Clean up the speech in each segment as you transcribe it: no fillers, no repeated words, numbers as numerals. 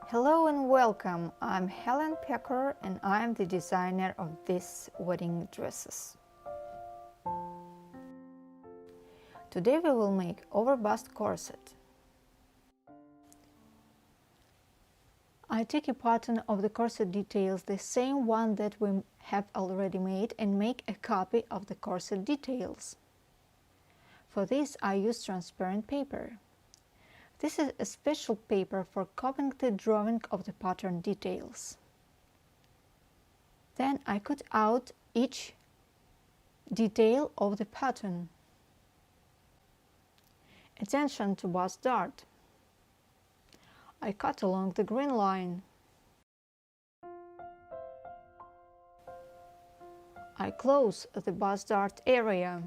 Hello and welcome, I'm Helen Pecker and I'm the designer of these wedding dresses. Today we will make overbust corset. I take a pattern of the corset details, the same one that we have already made, and make a copy of the corset details. For this I use transparent paper. This is a special paper for copying the drawing of the pattern details. Then I cut out each detail of the pattern. Attention to bust dart. I cut along the green line. I close the bust dart area.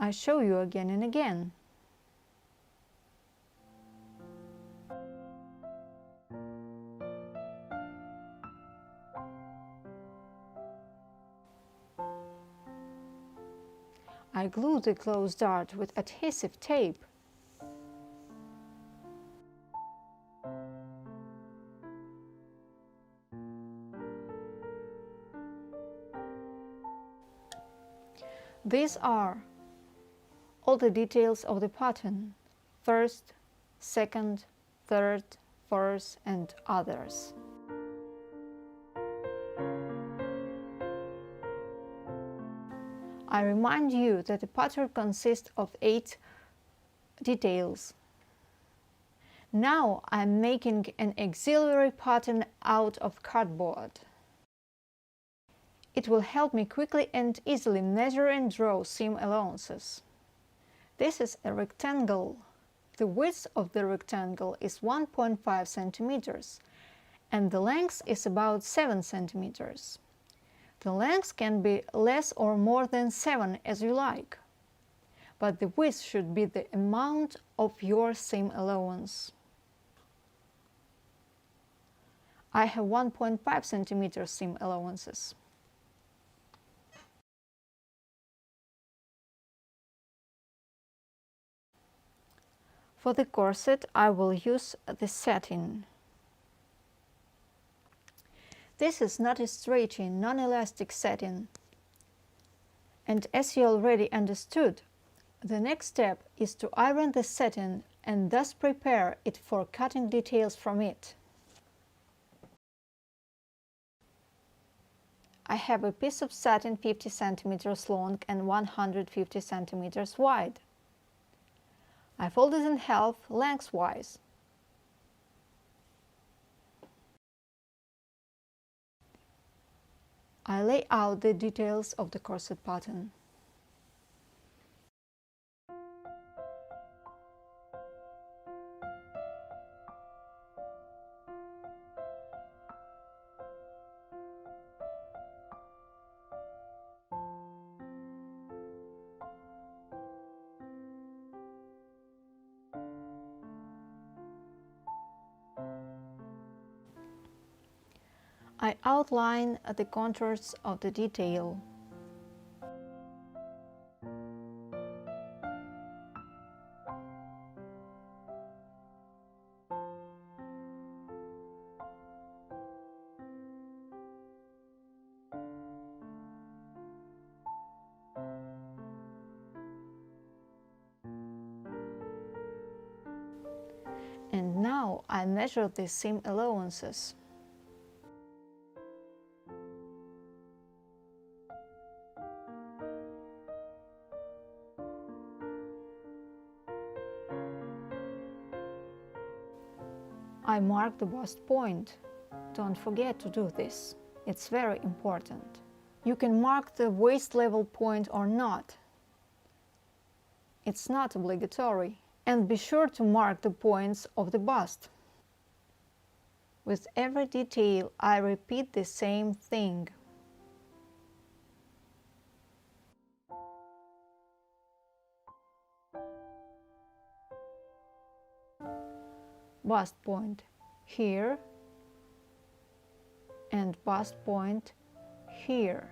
I show you again and again. I glue the closed dart with adhesive tape. These are all the details of the pattern: first, second, third, fourth, and others. I remind you that the pattern consists of 8 details. Now I'm making an auxiliary pattern out of cardboard. It will help me quickly and easily measure and draw seam allowances. This is a rectangle. The width of the rectangle is 1.5 centimeters and the length is about 7 centimeters. The length can be less or more than 7 as you like, but the width should be the amount of your seam allowance. I have 1.5 centimeter seam allowances. For the corset, I will use the satin. This is not a stretchy, non-elastic satin. And as you already understood, the next step is to iron the satin and thus prepare it for cutting details from it. I have a piece of satin 50 centimeters long and 150 centimeters wide. I fold it in half lengthwise. I lay out the details of the corset pattern. I outline the contours of the detail. And now I measure the seam allowances. I mark the bust point. Don't forget to do this. It's very important. You can mark the waist level point or not. It's not obligatory. And be sure to mark the points of the bust. With every detail, I repeat the same thing. Bust point. here and bust point here.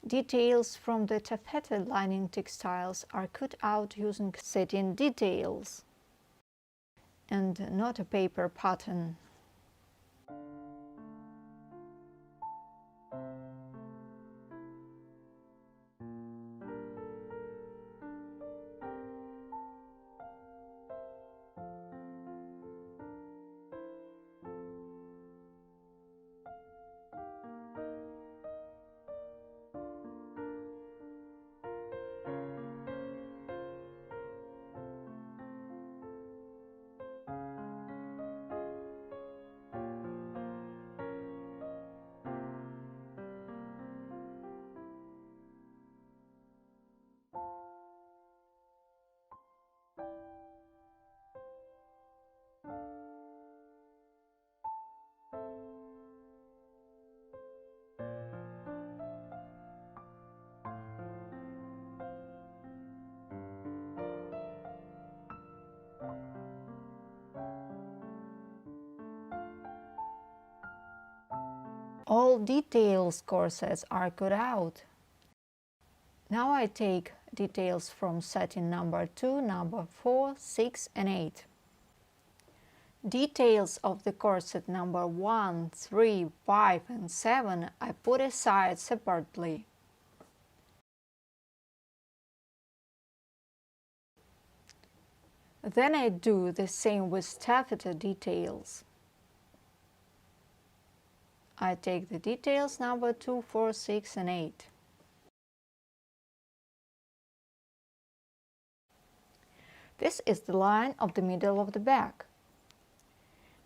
Details from the taffeta lining textiles are cut out using satin details and not a paper pattern. All details corsets are cut out. Now I take details from satin number 2, number 4, 6 and 8. Details of the corset number 1, 3, 5 and 7 I put aside separately. Then I do the same with taffeta details. I take the details number 2, 4, 6 and 8. This is the line of the middle of the back.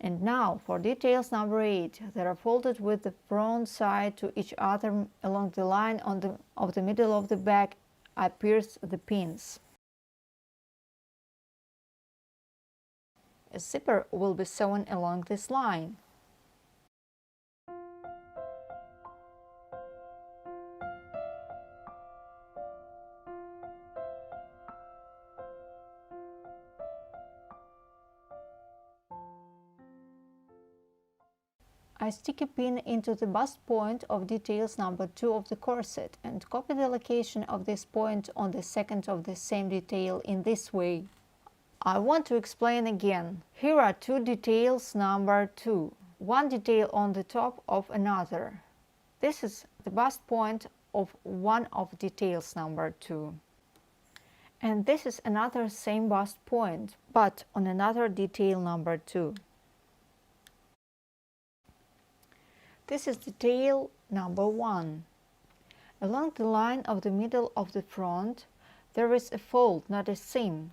And now for details number 8, that are folded with the front side to each other along the line of the middle of the back, I pierce the pins. A zipper will be sewn along this line. I stick a pin into the bust point of details number 2 of the corset and copy the location of this point on the second of the same detail in this way. I want to explain again. Here are two details number 2, one detail on the top of another. This is the bust point of one of details number 2. And this is another same bust point, but on another detail number 2. This is detail number 1. Along the line of the middle of the front, there is a fold, not a seam.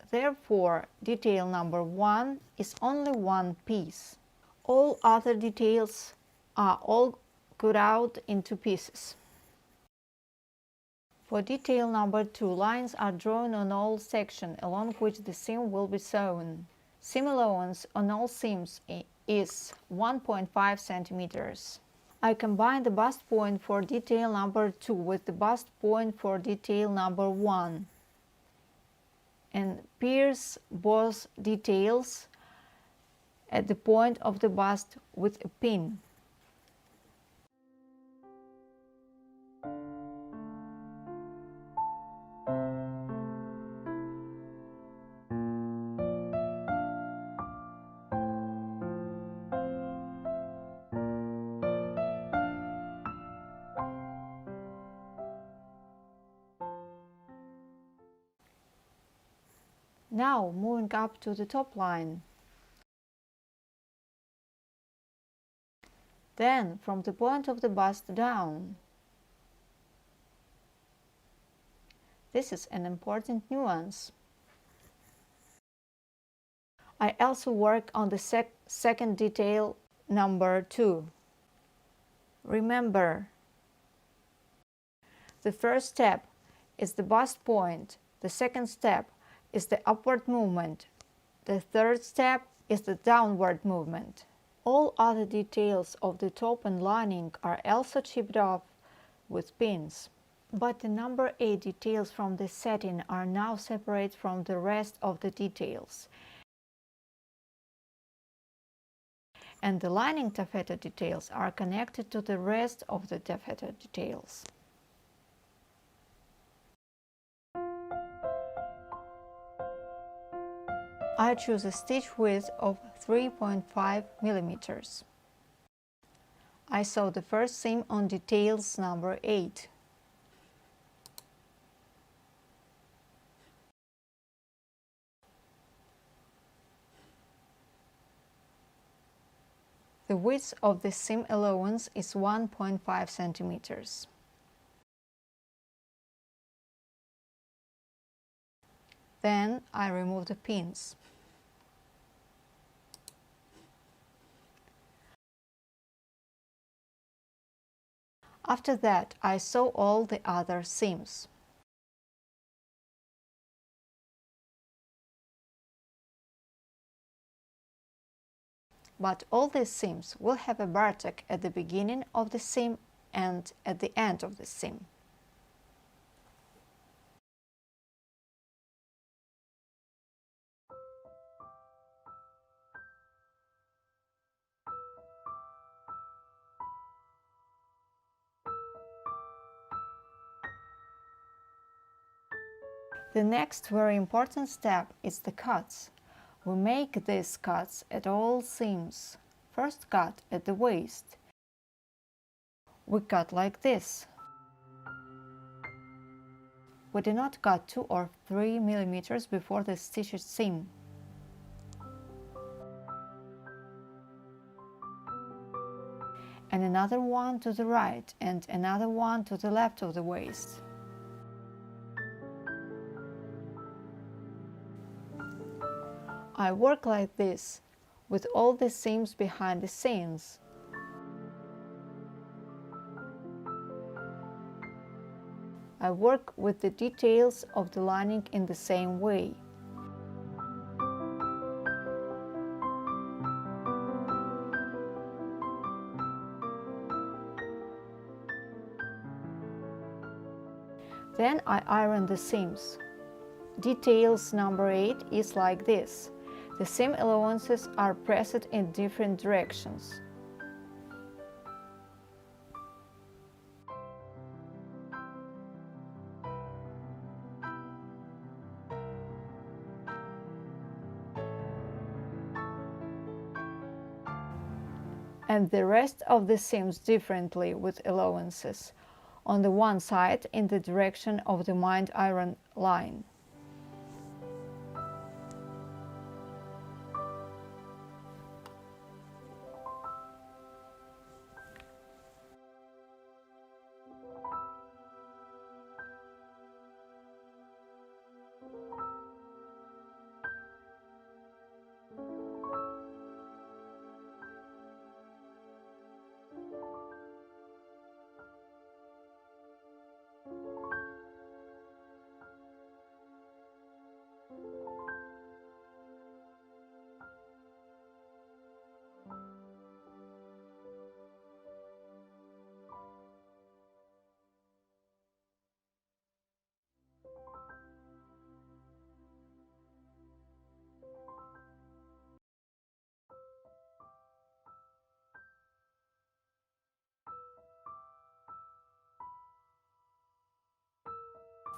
Therefore, detail number 1 is only one piece. All other details are all cut out into pieces. For detail number 2, lines are drawn on all sections along which the seam will be sewn. Seam allowance on all seams is 1.5 centimeters. I combine the bust point for detail number 2 with the bust point for detail number 1 and pierce both details at the point of the bust with a pin. Now moving up to the top line. Then from the point of the bust down. This is an important nuance. I also work on the second detail, number 2. Remember, the first step is the bust point, the second step is the upward movement, the third step is the downward movement. All other details of the top and lining are also chipped off with pins. But the number 8 details from the setting are now separate from the rest of the details. And the lining taffeta details are connected to the rest of the taffeta details. I choose a stitch width of 3.5 millimeters. I sew the first seam on details number 8. The width of the seam allowance is 1.5 centimeters. Then I remove the pins. After that, I sew all the other seams. But all these seams will have a bartak at the beginning of the seam and at the end of the seam. The next very important step is the cuts. We make these cuts at all seams. First cut at the waist. We cut like this. We do not cut 2 or 3 millimeters before the stitched seam. And another one to the right and another one to the left of the waist. I work like this, with all the seams behind the seams. I work with the details of the lining in the same way. Then I iron the seams. Details number 8 is like this. The seam allowances are pressed in different directions. And the rest of the seams differently with allowances. On the one side in the direction of the mined iron line.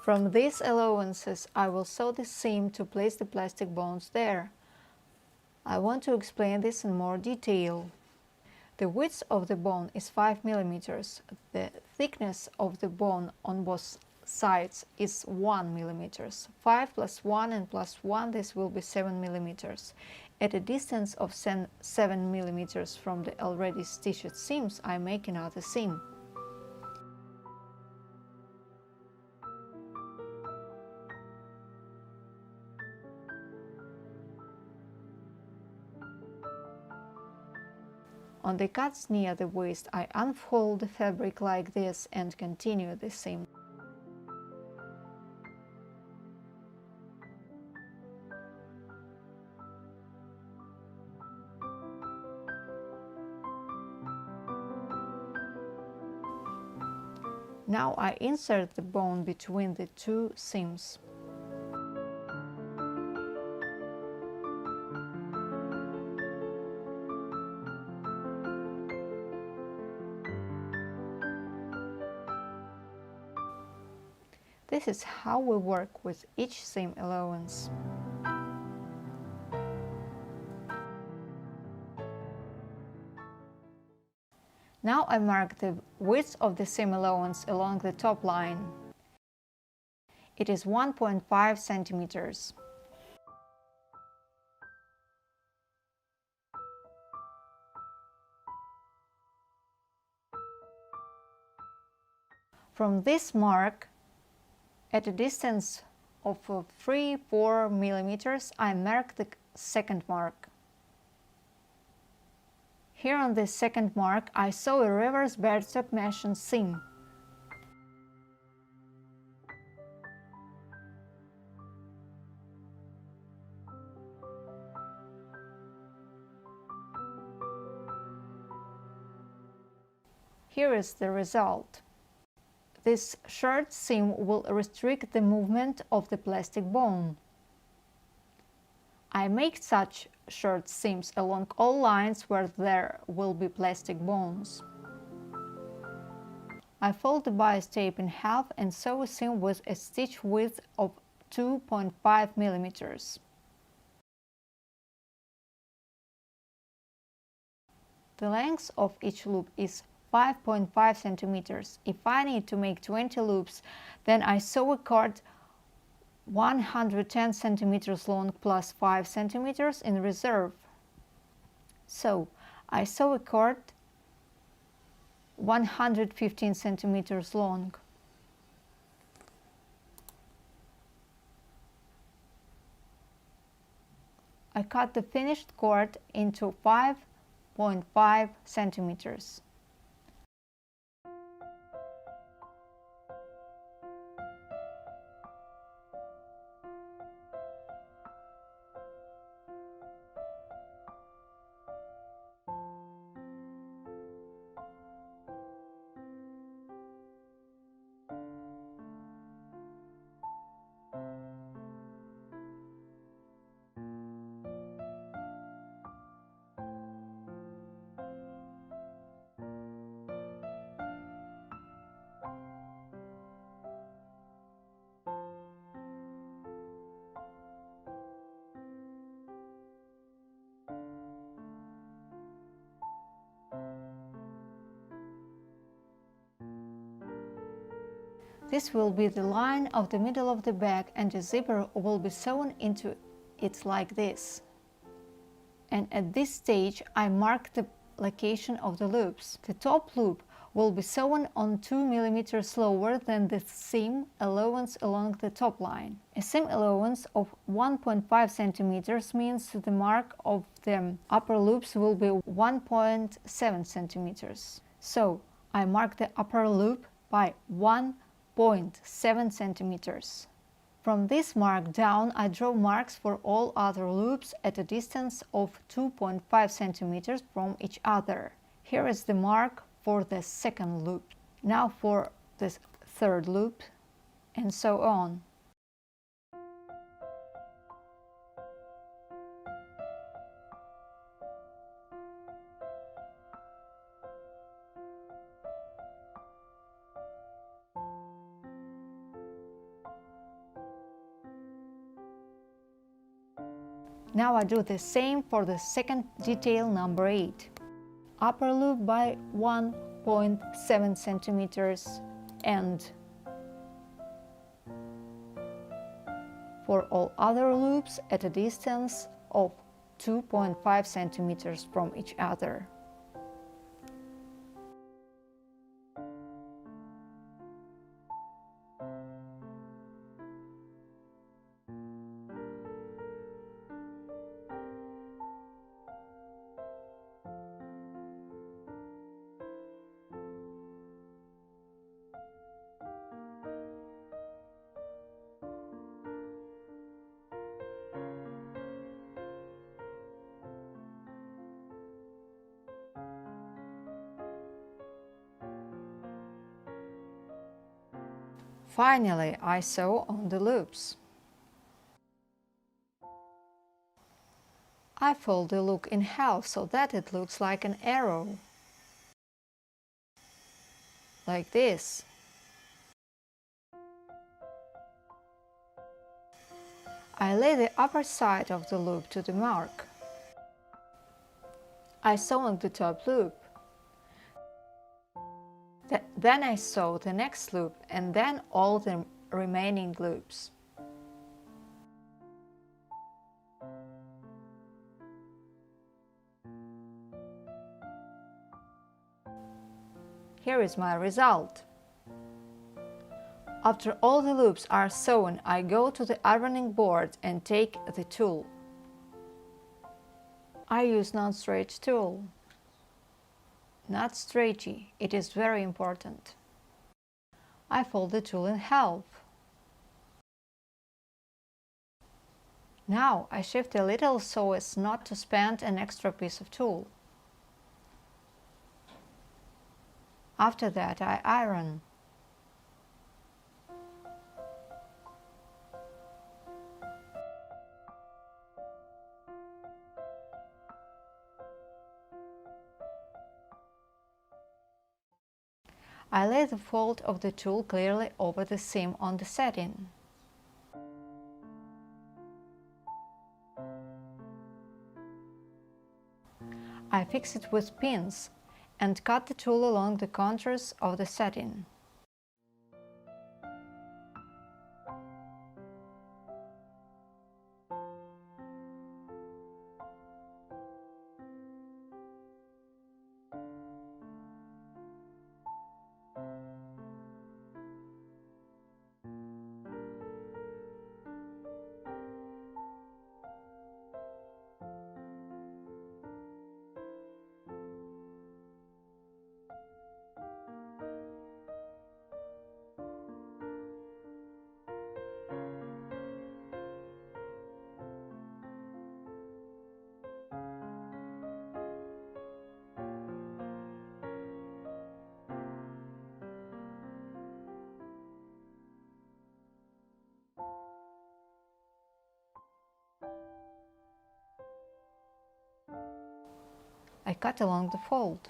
From these allowances, I will sew the seam to place the plastic bones there. I want to explain this in more detail. The width of the bone is 5 millimeters. The thickness of the bone on both sides is 1 mm. 5 plus 1 and plus 1, this will be 7 mm. At a distance of 7 mm from the already stitched seams, I make another seam. On the cuts near the waist, I unfold the fabric like this and continue the seam. Now I insert the bone between the two seams. This is how we work with each seam allowance. Now I mark the width of the seam allowance along the top line. It is 1.5 centimeters. From this mark, at a distance of 3–4 millimeters, I mark the second mark. Here on this second mark, I sew a reverse backstop machine seam. Here is the result. This short seam will restrict the movement of the plastic bone. I make such short seams along all lines where there will be plastic bones. I fold the bias tape in half and sew a seam with a stitch width of 2.5 millimeters. The length of each loop is 5.5 centimeters. If I need to make 20 loops, then I sew a cord 110 centimeters long plus 5 centimeters in reserve. So I sew a cord 115 centimeters long. I cut the finished cord into 5.5 centimeters. This will be the line of the middle of the bag, and the zipper will be sewn into it like this. And at this stage I mark the location of the loops. The top loop will be sewn on 2 millimeters lower than the seam allowance along the top line. A seam allowance of 1.5 centimeters means the mark of the upper loops will be 1.7 centimeters. So I mark the upper loop by 1.7 centimeters. From this mark down, I draw marks for all other loops at a distance of 2.5 centimeters from each other. Here is the mark for the second loop. Now for the third loop, and so on. Now I do the same for the second detail, number 8. Upper loop by 1.7 centimeters and for all other loops at a distance of 2.5 centimeters from each other. Finally, I sew on the loops. I fold the look in half so that it looks like an arrow. Like this. I lay the upper side of the loop to the mark. I sew on the top loop. Then I sew the next loop and then all the remaining loops. Here is my result. After all the loops are sewn, I go to the ironing board and take the tool. I use non-stretch tool. Not stretchy, it is very important. I fold the tool in half. Now I shift a little so as not to spend an extra piece of tool. After that I iron. I lay the fold of the tool clearly over the seam on the satin. I fix it with pins and cut the tool along the contours of the satin. I cut along the fold.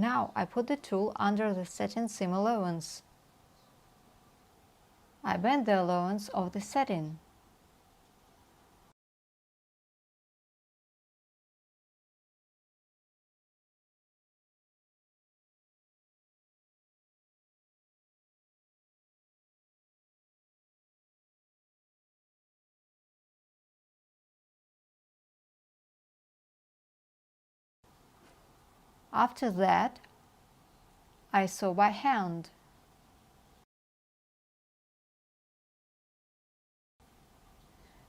Now I put the tool under the satin seam allowance. I bend the allowance of the satin. After that, I sew by hand.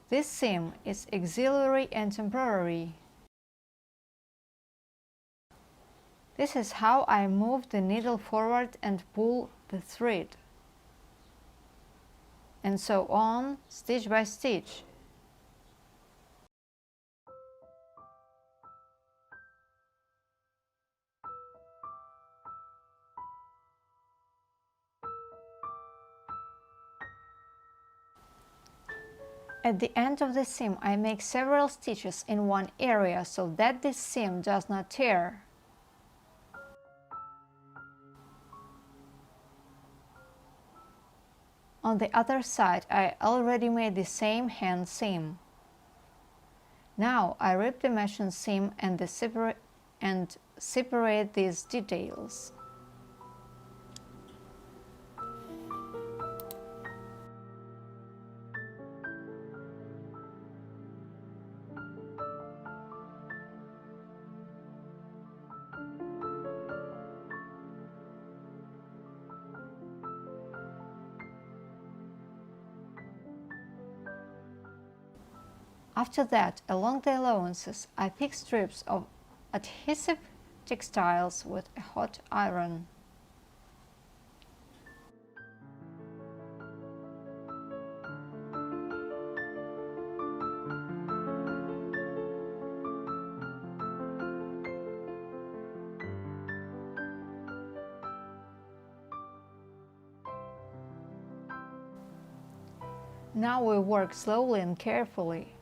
This seam is auxiliary and temporary. This is how I move the needle forward and pull the thread. And so on, stitch by stitch. At the end of the seam, I make several stitches in one area so that this seam does not tear. On the other side, I already made the same hand seam. Now I rip the machine seam and separate these details. After that, along the allowances, I pick strips of adhesive textiles with a hot iron. Now we work slowly and carefully.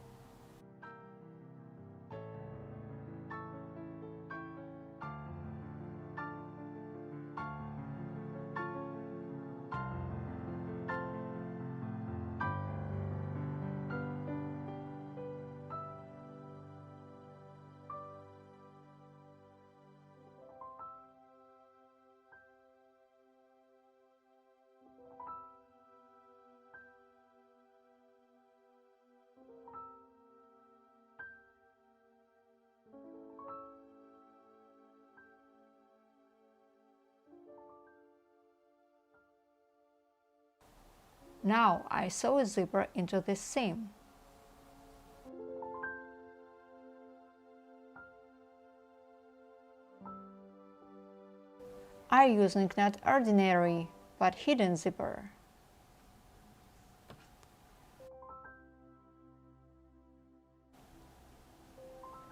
Now I sew a zipper into this seam. I'm using not ordinary, but hidden zipper.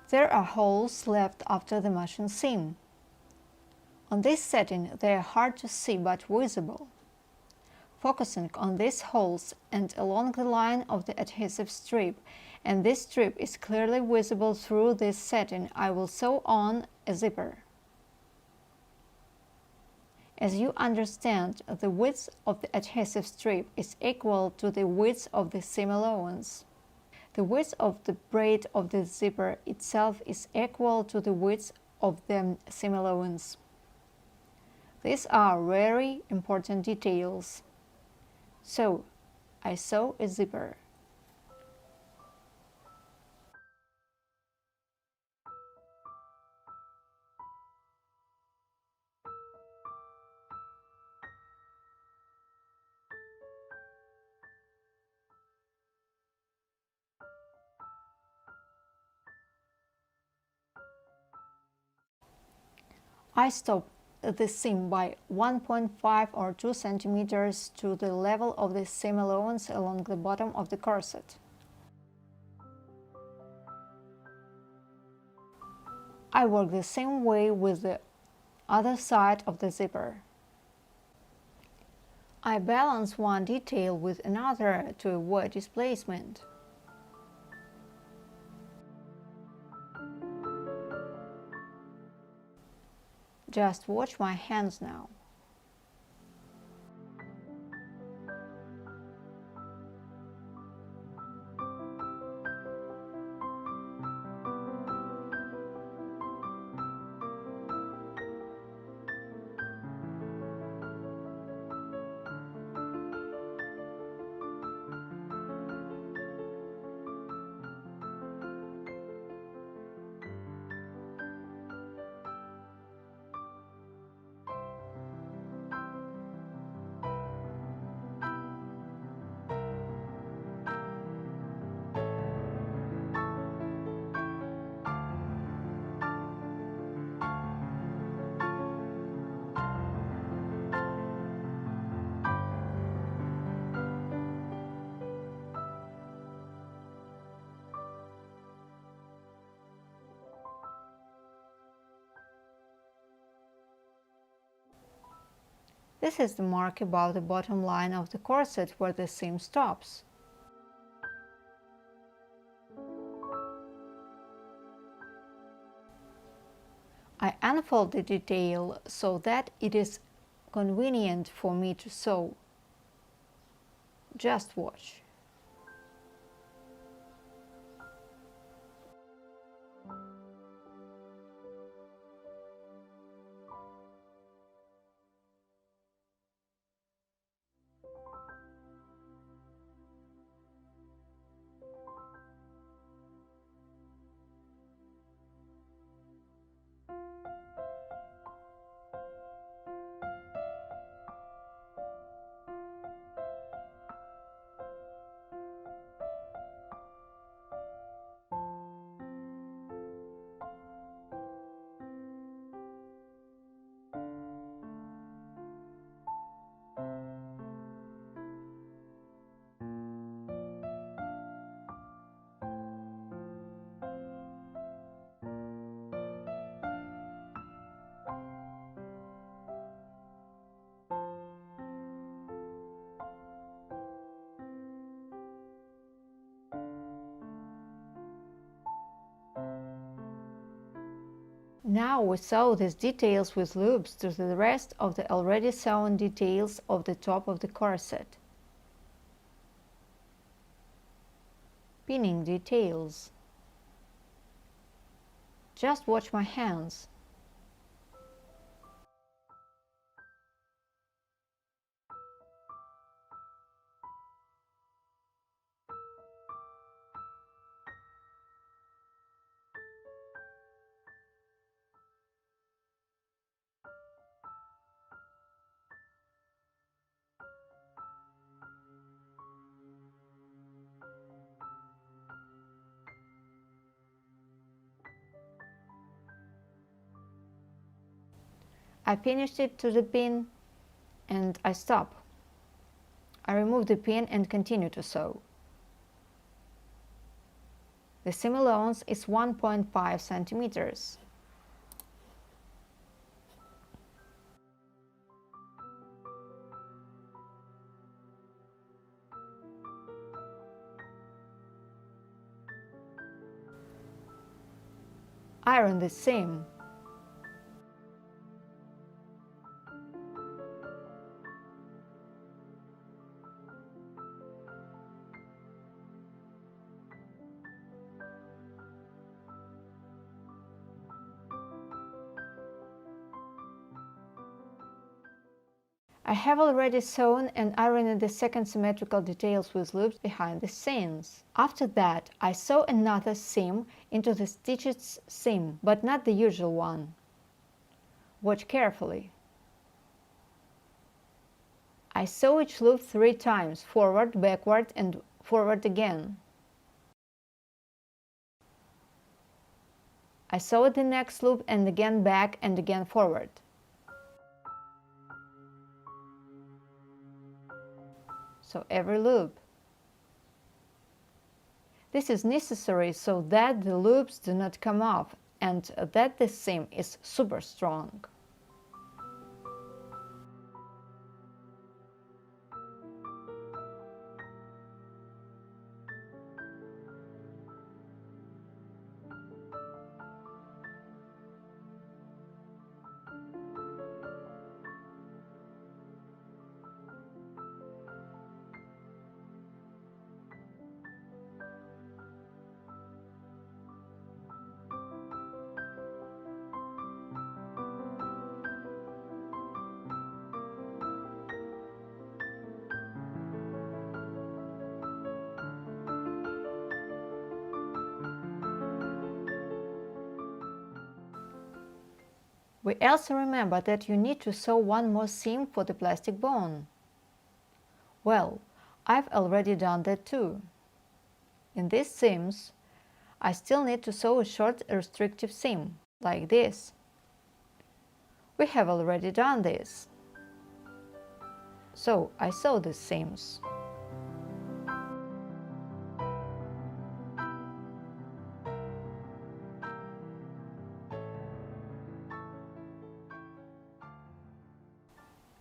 There are holes left after the machine seam. On this setting, they are hard to see but visible. Focusing on these holes and along the line of the adhesive strip, and this strip is clearly visible through this setting, I will sew on a zipper. As you understand, the width of the adhesive strip is equal to the width of the seam allowance. The width of the braid of the zipper itself is equal to the width of the seam allowance. These are very important details. So, I sew a zipper. I stop the seam by 1.5 or 2 centimeters to the level of the seam allowance along the bottom of the corset. I work the same way with the other side of the zipper. I balance one detail with another to avoid displacement. Just watch my hands now. This is the mark above the bottom line of the corset where the seam stops. unfold the detail so that it is convenient for me to sew. Just watch. Now we sew these details with loops to the rest of the already sewn details of the top of the corset. Pinning details. Just watch my hands. I finished it to the pin and I stop. I remove the pin and continue to sew. The seam allowance is 1.5 centimeters. Iron the seam. I have already sewn and ironed the second symmetrical details with loops behind the seams. After that, I sew another seam into the stitched seam, but not the usual one. Watch carefully. I sew each loop 3 times, forward, backward and forward again. I sew the next loop and again back and again forward. So every loop. This is necessary so that the loops do not come off and that the seam is super strong. We also remember that you need to sew one more seam for the plastic bone. Well, I've already done that too. In these seams, I still need to sew a short restrictive seam, like this. We have already done this. So I sew these seams.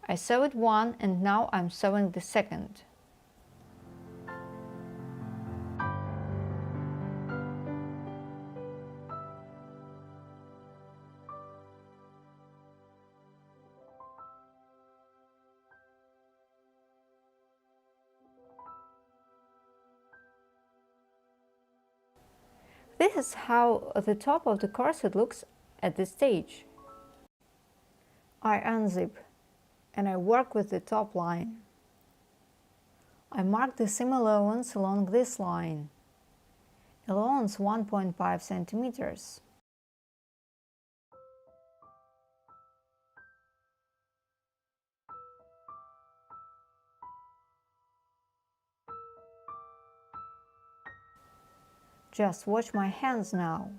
I sewed one and now I'm sewing the second. This is how the top of the corset looks at this stage. I unzip and I work with the top line. I mark the seam allowance along this line. Allowance 1.5 centimeters. Just watch my hands now.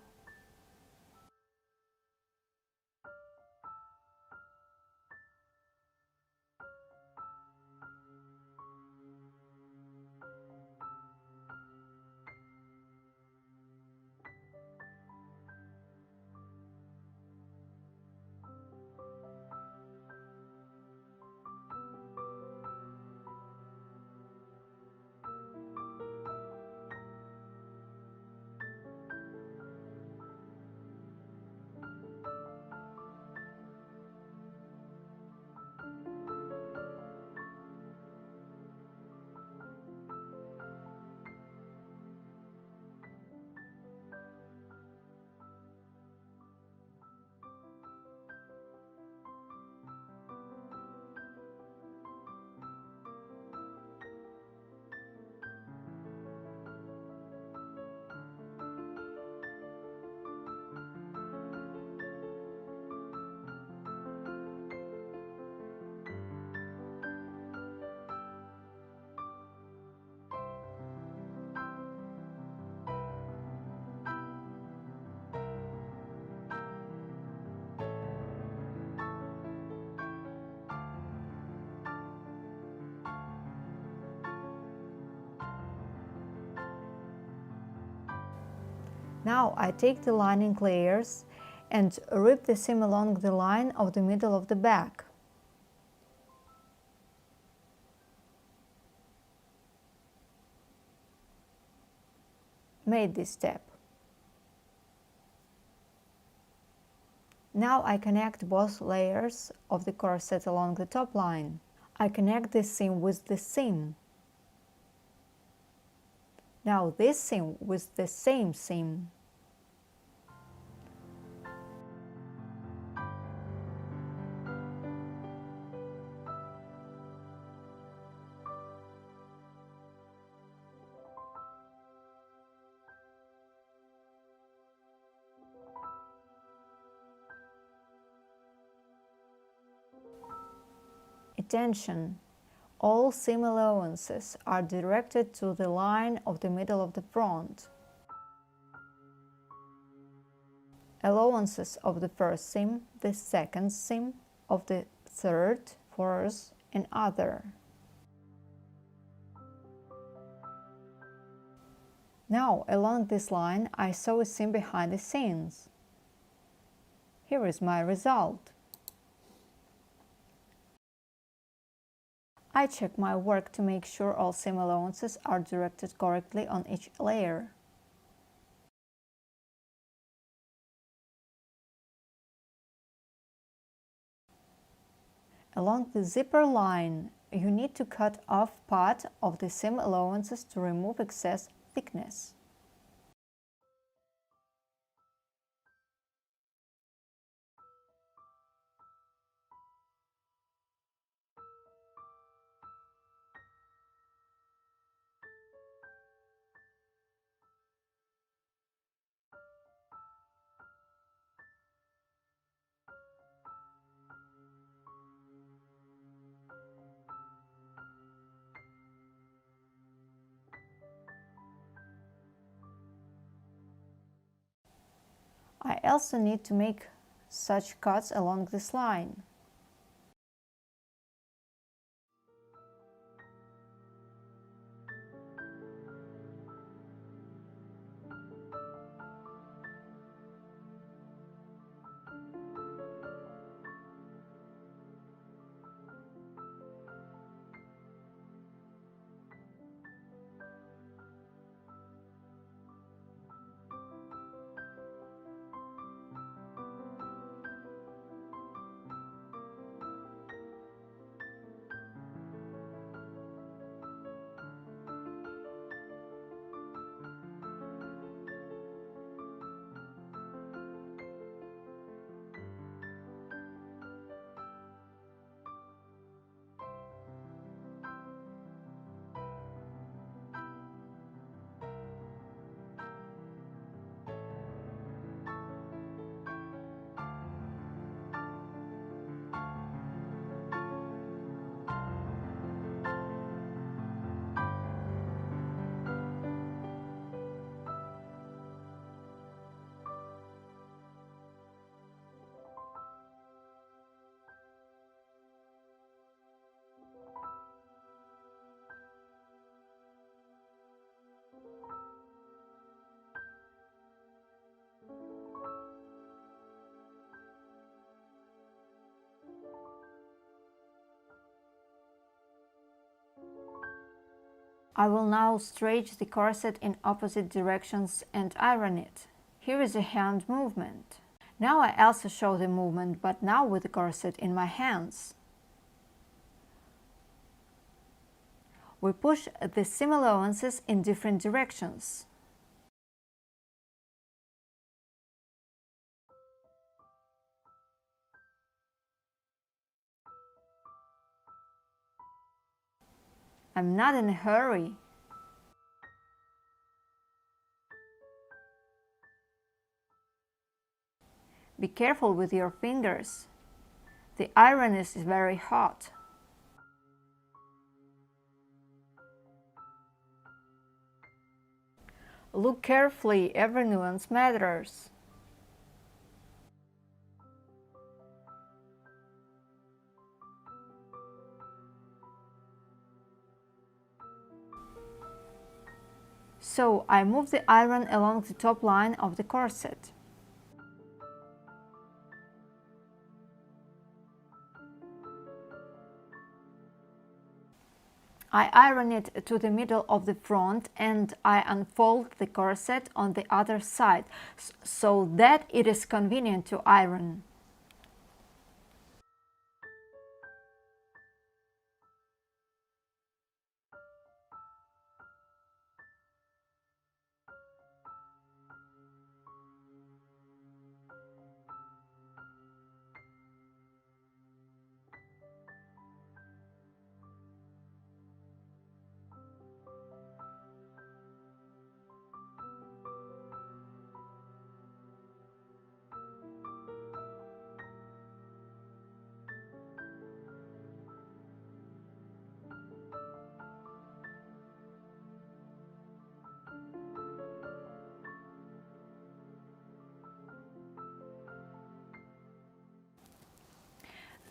Now I take the lining layers and rip the seam along the line of the middle of the back. Made this step. Now I connect both layers of the corset along the top line. I connect this seam with this seam. Now this seam with the same seam. Attention! All seam allowances are directed to the line of the middle of the front. Allowances of the first seam, the second seam, of the third, fourth, and other. Now, along this line, I sew a seam behind the scenes. Here is my result. I check my work to make sure all seam allowances are directed correctly on each layer. Along the zipper line, you need to cut off part of the seam allowances to remove excess thickness. I also need to make such cuts along this line. I will now stretch the corset in opposite directions and iron it. Here is a hand movement. Now I also show the movement, but now with the corset in my hands. We push the seam allowances in different directions. I'm not in a hurry. Be careful with your fingers. The iron is very hot. Look carefully, every nuance matters. So I move the iron along the top line of the corset. I iron it to the middle of the front and I unfold the corset on the other side so that it is convenient to iron.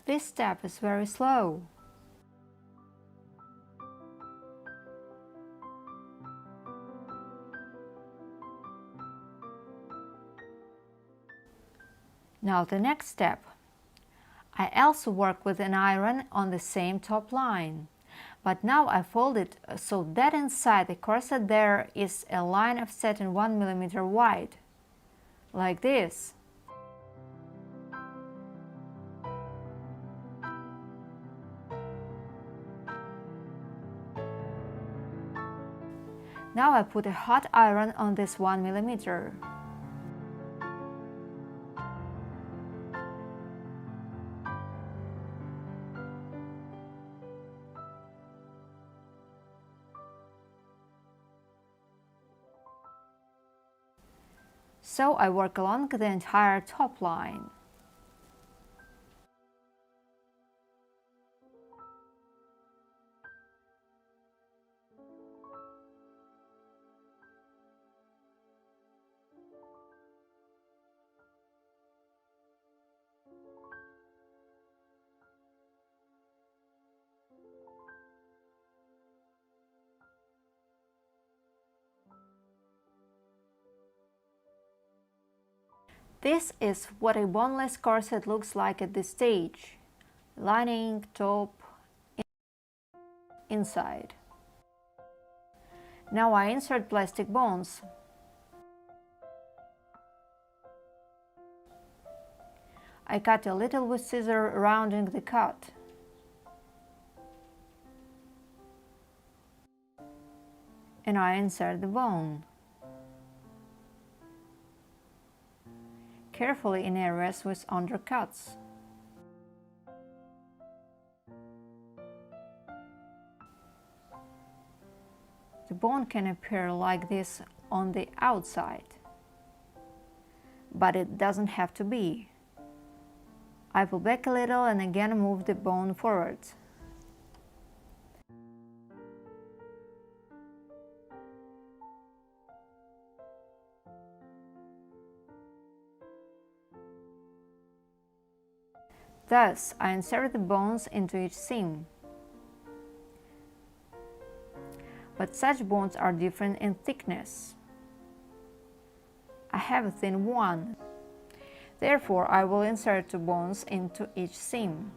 This step is very slow. Now the next step. I also work with an iron on the same top line, but now I fold it so that inside the corset there is a line of satin 1 mm wide, like this. Now I put a hot iron on this 1 mm. So I work along the entire top line. This is what a boneless corset looks like at this stage. Lining, top, inside. Now I insert plastic bones. I cut a little with scissor, rounding the cut. And I insert the bone. Carefully in areas with undercuts. The bone can appear like this on the outside, but it doesn't have to be. I pull back a little and again move the bone forward. Thus, I insert the bones into each seam. But such bones are different in thickness. I have a thin one. Therefore, I will insert 2 bones into each seam.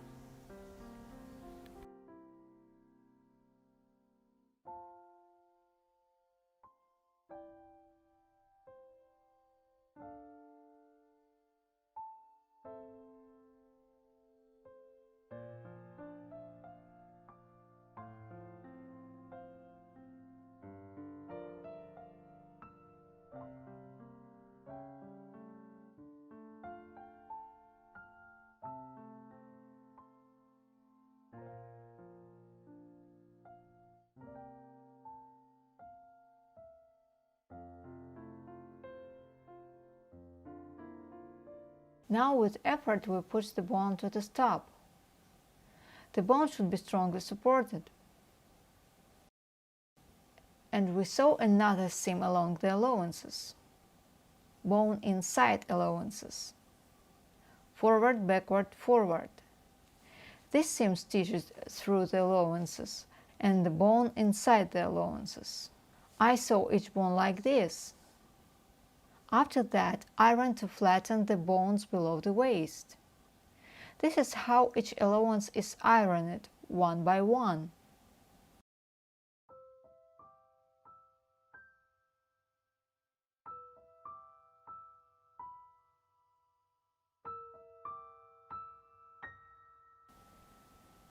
Now with effort we push the bone to the stop. The bone should be strongly supported. And we sew another seam along the allowances. Bone inside allowances. Forward, backward, forward. This seam stitches through the allowances and the bone inside the allowances. I sew each bone like this. After that, iron to flatten the bones below the waist. This is how each allowance is ironed, one by one.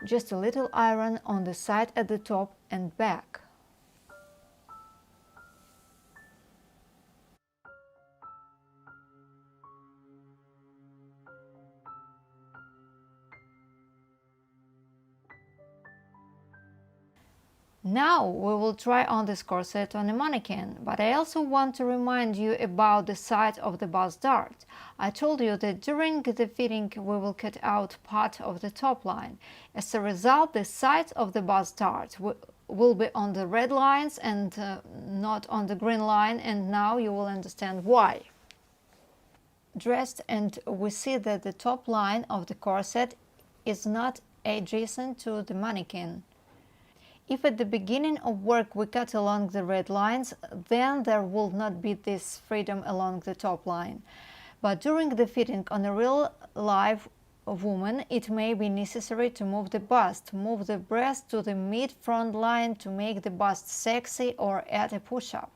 Just a little iron on the side at the top and back. Now we will try on this corset on a mannequin, but I also want to remind you about the size of the bust dart. I told you that during the fitting we will cut out part of the top line. As a result, the size of the bust dart will be on the red lines and not on the green line, and now you will understand why. Dressed, and we see that the top line of the corset is not adjacent to the mannequin. If at the beginning of work we cut along the red lines, then there will not be this freedom along the top line. But during the fitting on a real live woman, it may be necessary to move the bust, move the breast to the mid-front line to make the bust sexy or add a push-up.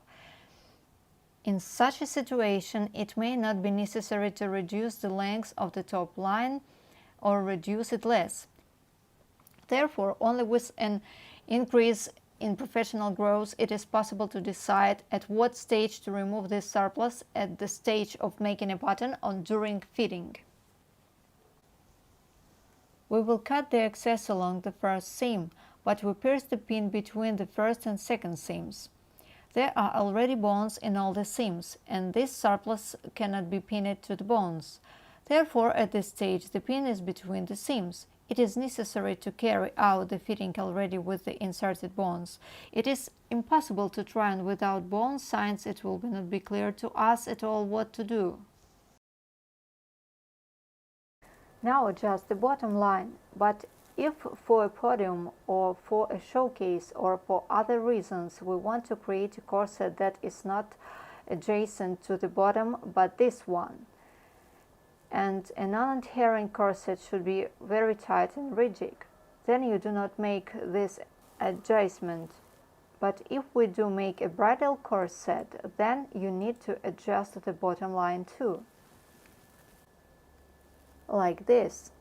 In such a situation, it may not be necessary to reduce the length of the top line or reduce it less. Therefore, only with an increase in professional growth, it is possible to decide at what stage to remove this surplus, at the stage of making a pattern or during fitting. We will cut the excess along the first seam, but we pierce the pin between the first and second seams. There are already bones in all the seams, and this surplus cannot be pinned to the bones. Therefore, at this stage, the pin is between the seams. It is necessary to carry out the fitting already with the inserted bones. It is impossible to try on without bones, since it will not be clear to us at all what to do. Now adjust the bottom line, but if for a podium or for a showcase or for other reasons we want to create a corset that is not adjacent to the bottom but this one, and a non-adhering corset should be very tight and rigid, then you do not make this adjustment. But if we do make a bridal corset, then you need to adjust the bottom line too, like this.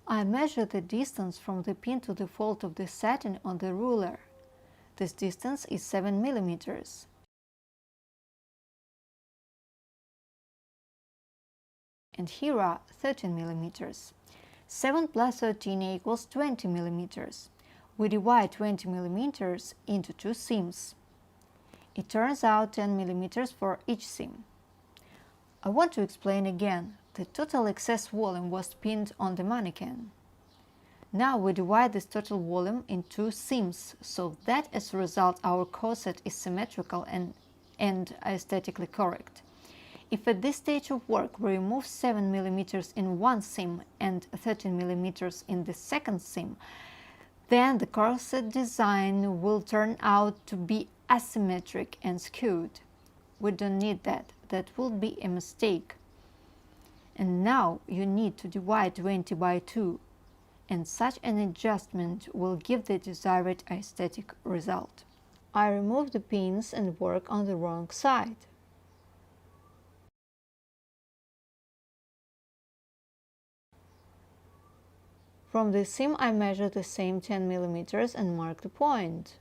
I measure the distance from the pin to the fold of the satin on the ruler. This distance is 7 millimeters. And here are 13 millimeters. 7 plus 13 equals 20 millimeters. We divide 20 millimeters into two seams. It turns out 10 millimeters for each seam. I want to explain again. The total excess volume was pinned on the mannequin. Now we divide this total volume in two seams, so that as a result our corset is symmetrical and aesthetically correct. If at this stage of work we remove 7 millimeters in one seam and 13 millimeters in the second seam, then the corset design will turn out to be asymmetric and skewed. We don't need that. That would be a mistake. And now you need to divide 20 by 2, and such an adjustment will give the desired aesthetic result. I remove the pins and work on the wrong side. From the seam I measure the same 10 mm and mark the point.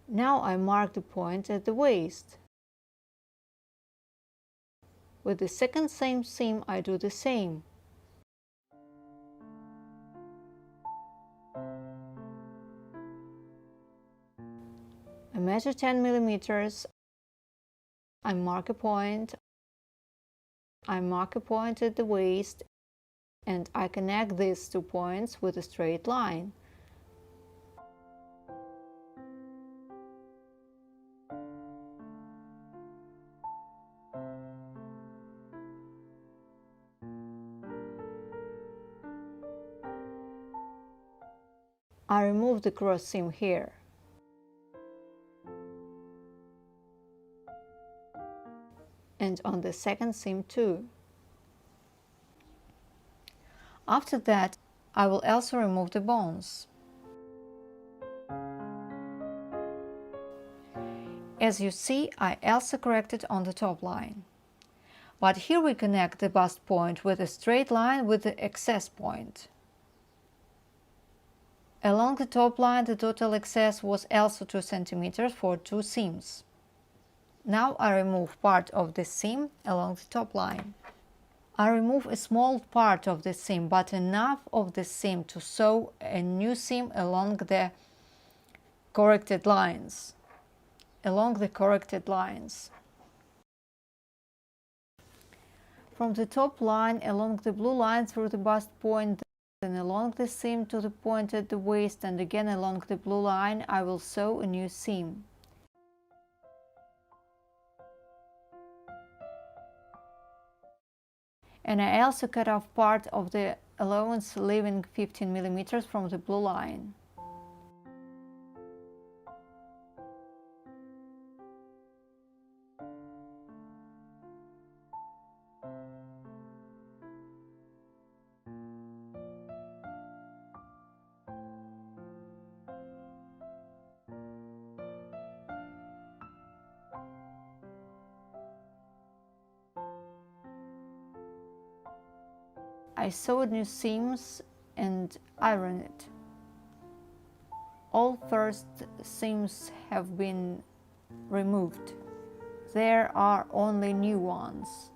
Now I mark the point at the waist. With the second same seam I do the same. I measure 10 mm, I mark a point, I mark a point at the waist, and I connect these 2 points with a straight line. I remove the cross seam here. And on the second seam too. After that, I will also remove the bones. As you see, I also corrected on the top line. But here we connect the bust point with a straight line with the excess point. Along the top line, the total excess was also 2 cm for 2 seams. Now I remove part of the seam along the top line. I remove a small part of the seam, but enough of the seam to sew a new seam along the corrected lines. From the top line, along the blue line through the bust point, then along the seam to the point at the waist, and again along the blue line, I will sew a new seam. And I also cut off part of the allowance, leaving 15 mm from the blue line. I sewed new seams and ironed it. All first seams have been removed. There are only new ones.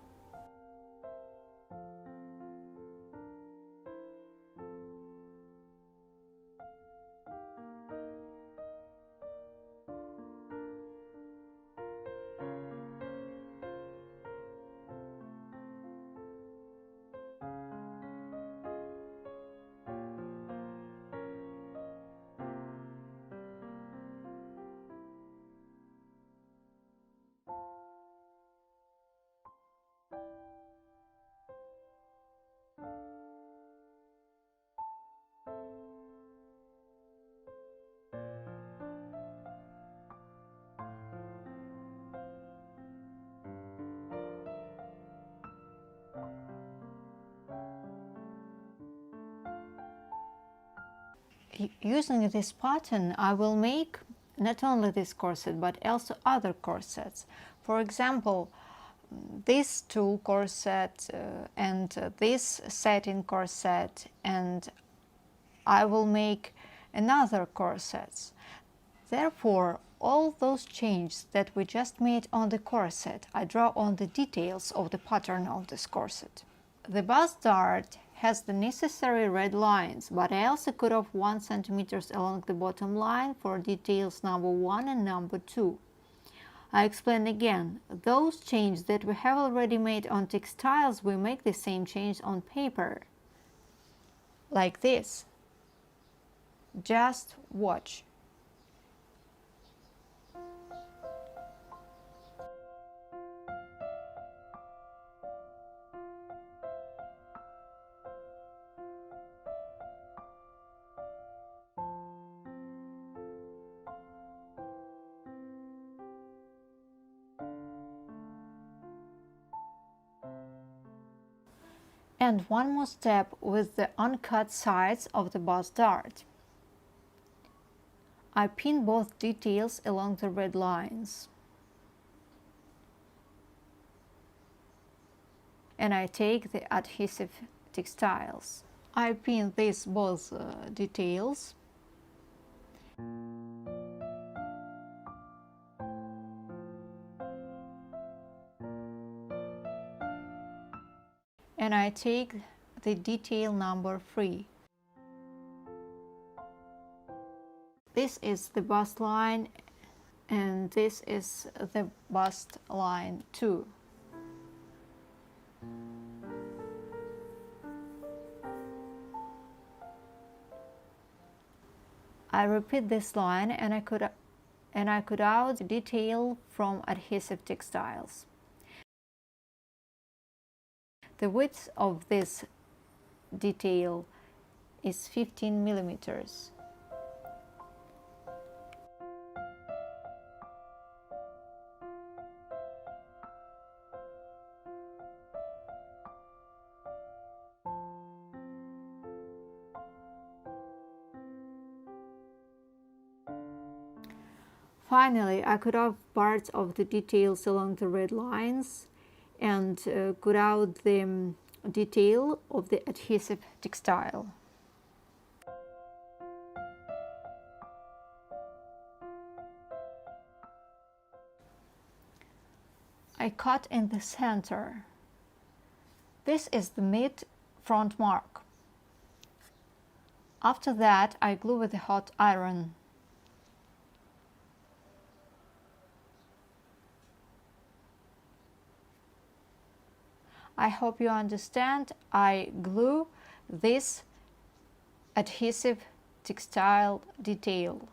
Using this pattern, I will make not only this corset but also other corsets. For example, this tulle corset and this satin corset, and I will make another corsets. Therefore, all those changes that we just made on the corset, I draw on the details of the pattern of this corset. The bust dart has the necessary red lines, but I also cut off 1 cm along the bottom line for details number 1 and number 2. I explain again, those changes that we have already made on textiles, we make the same change on paper. Like this. Just watch. And one more step with the uncut sides of the bust dart. I pin both details along the red lines. and I take the adhesive textiles. I pin these both details. And I take the detail number 3. This is the bust line and this is the bust line 2. I repeat this line and I cut out the detail from adhesive textiles. The width of this detail is 15 millimeters. Finally, I cut off parts of the details along the red lines and cut out the detail of the adhesive textile. I cut in the center. This is the mid front mark. After that, I glue with a hot iron. I hope you understand. I glue this adhesive textile detail.